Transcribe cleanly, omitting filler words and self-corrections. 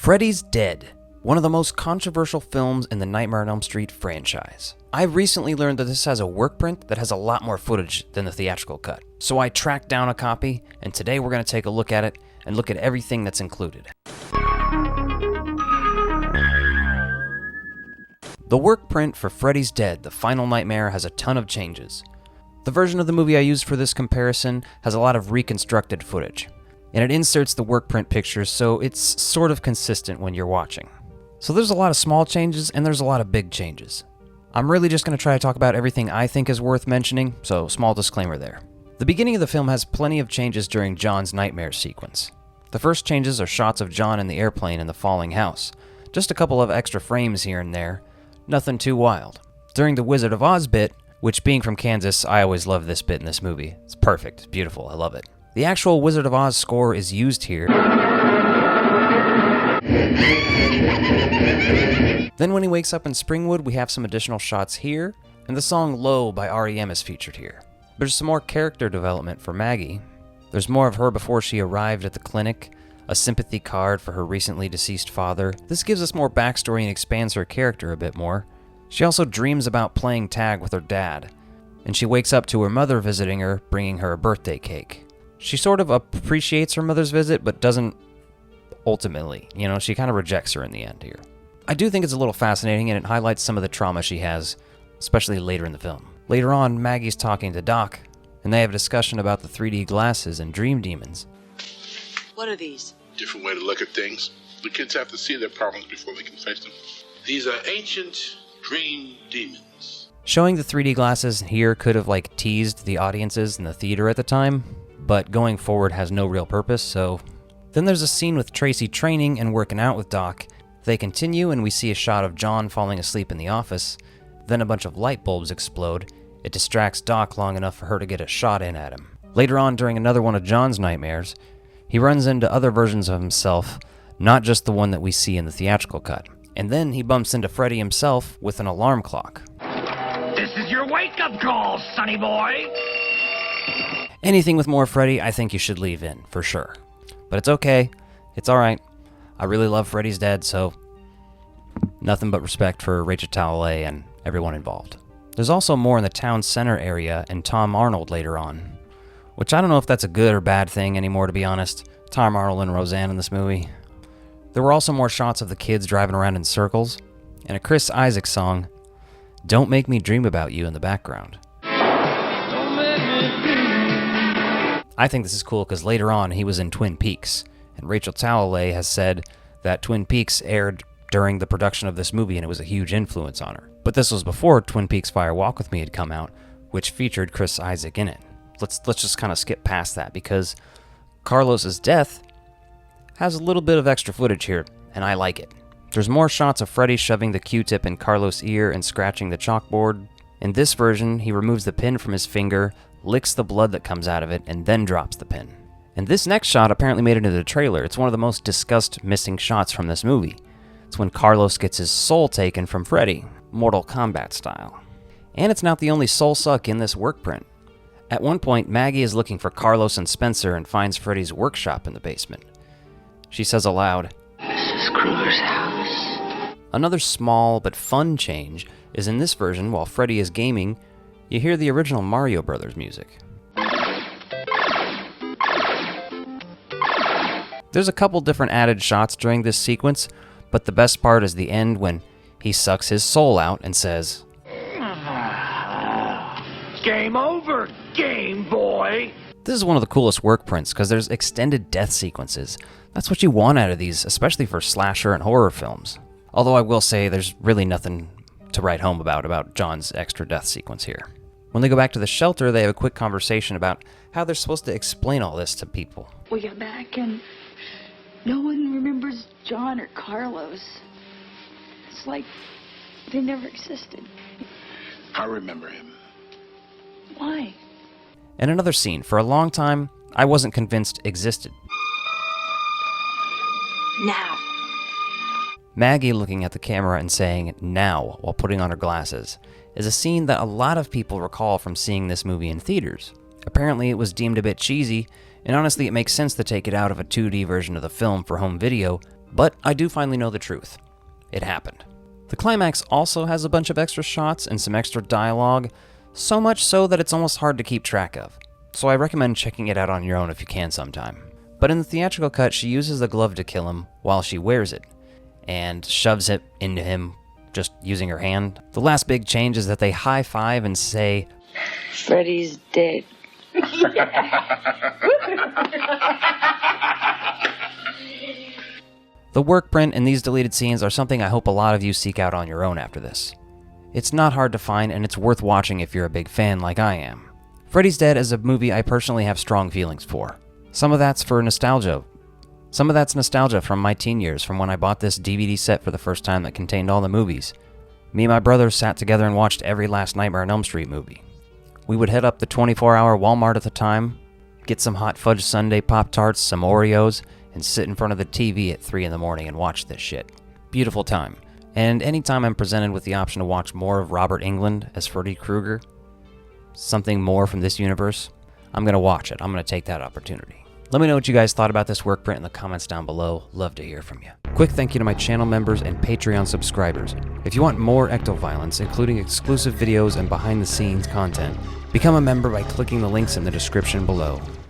Freddy's Dead, one of the most controversial films in the Nightmare on Elm Street franchise. I recently learned that this has a workprint that has a lot more footage than the theatrical cut. So I tracked down a copy, and today we're going to take a look at it and look at everything that's included. The workprint for Freddy's Dead, The Final Nightmare has a ton of changes. The version of the movie I used for this comparison has a lot of reconstructed footage, and it inserts the workprint pictures so it's sort of consistent when you're watching. So there's a lot of small changes and there's a lot of big changes. I'm really just going to try to talk about everything I think is worth mentioning, so small disclaimer there. The beginning of the film has plenty of changes during John's nightmare sequence. The first changes are shots of John in the airplane in the falling house. Just a couple of extra frames here and there. Nothing too wild. During the Wizard of Oz bit, which being from Kansas, I always love this bit in this movie. It's perfect, it's beautiful, I love it. The actual Wizard of Oz score is used here. Then when he wakes up in Springwood, we have some additional shots here, and the song Low by R.E.M. is featured here. There's some more character development for Maggie. There's more of her before she arrived at the clinic, a sympathy card for her recently deceased father. This gives us more backstory and expands her character a bit more. She also dreams about playing tag with her dad, and she wakes up to her mother visiting her, bringing her a birthday cake. She sort of appreciates her mother's visit, but doesn't ultimately. She kind of rejects her in the end here. I do think it's a little fascinating, and it highlights some of the trauma she has, especially later in the film. Later on, Maggie's talking to Doc, and they have a discussion about the 3D glasses and dream demons. What are these? Different way to look at things. The kids have to see their problems before they can face them. These are ancient dream demons. Showing the 3D glasses here could have teased the audiences in the theater at the time, but going forward has no real purpose, so... Then there's a scene with Tracy training and working out with Doc. They continue and we see a shot of John falling asleep in the office. Then a bunch of light bulbs explode. It distracts Doc long enough for her to get a shot in at him. Later on, during another one of John's nightmares, he runs into other versions of himself, not just the one that we see in the theatrical cut. And then he bumps into Freddy himself with an alarm clock. This is your wake-up call, sonny boy! Anything with more Freddy, I think you should leave in, for sure. But it's okay. It's alright. I really love Freddy's Dead, so nothing but respect for Rachel Talalay and everyone involved. There's also more in the town center area and Tom Arnold later on, which I don't know if that's a good or bad thing anymore, to be honest. Tom Arnold and Roseanne in this movie. There were also more shots of the kids driving around in circles, and a Chris Isaak song, Don't Make Me Dream About You, in the background. I think this is cool because later on he was in Twin Peaks, and Rachel Talalay has said that Twin Peaks aired during the production of this movie and it was a huge influence on her. But this was before Twin Peaks Fire Walk With Me had come out, which featured Chris Isaak in it. Let's just kind of skip past that because Carlos's death has a little bit of extra footage here, and I like it. There's more shots of Freddy shoving the Q-tip in Carlos' ear and scratching the chalkboard. In this version, he removes the pin from his finger, licks the blood that comes out of it, and then drops the pin. And this next shot apparently made it into the trailer. It's one of the most discussed missing shots from this movie. It's when Carlos gets his soul taken from Freddy, Mortal Kombat style. And it's not the only soul suck in this workprint. At one point, Maggie is looking for Carlos and Spencer and finds Freddy's workshop in the basement. She says aloud, Mrs. Kruger's house. Another small but fun change is in this version, while Freddy is gaming, you hear the original Mario Brothers music. There's a couple different added shots during this sequence, but the best part is the end when he sucks his soul out and says, Game over, Game Boy! This is one of the coolest workprints because there's extended death sequences. That's what you want out of these, especially for slasher and horror films. Although I will say there's really nothing to write home about John's extra death sequence here. When they go back to the shelter, they have a quick conversation about how they're supposed to explain all this to people. We got back and no one remembers John or Carlos. It's like they never existed. I remember him. Why? And another scene, for a long time, I wasn't convinced existed. Now. Maggie looking at the camera and saying, now, while putting on her glasses, is a scene that a lot of people recall from seeing this movie in theaters. Apparently it was deemed a bit cheesy, and honestly it makes sense to take it out of a 2D version of the film for home video, But I do finally know the truth. It happened. The climax also has a bunch of extra shots and some extra dialogue, so much so that it's almost hard to keep track of. So I recommend checking it out on your own if you can sometime. But in the theatrical cut, she uses the glove to kill him while she wears it, and shoves it into him just using her hand. The last big change is that they high-five and say, Freddy's dead. The workprint in these deleted scenes are something I hope a lot of you seek out on your own after this. It's not hard to find, and it's worth watching if you're a big fan like I am. Freddy's Dead is a movie I personally have strong feelings for. Some of that's nostalgia from my teen years, from when I bought this DVD set for the first time that contained all the movies. Me and my brothers sat together and watched every last Nightmare on Elm Street movie. We would head up the 24-hour Walmart at the time, get some hot fudge sundae Pop-Tarts, some Oreos, and sit in front of the TV at 3 in the morning and watch this shit. Beautiful time. And anytime I'm presented with the option to watch more of Robert Englund as Freddy Krueger, something more from this universe, I'm going to watch it. I'm going to take that opportunity. Let me know what you guys thought about this workprint in the comments down below. Love to hear from you. Quick thank you to my channel members and Patreon subscribers. If you want more ecto-violence, including exclusive videos and behind-the-scenes content, become a member by clicking the links in the description below.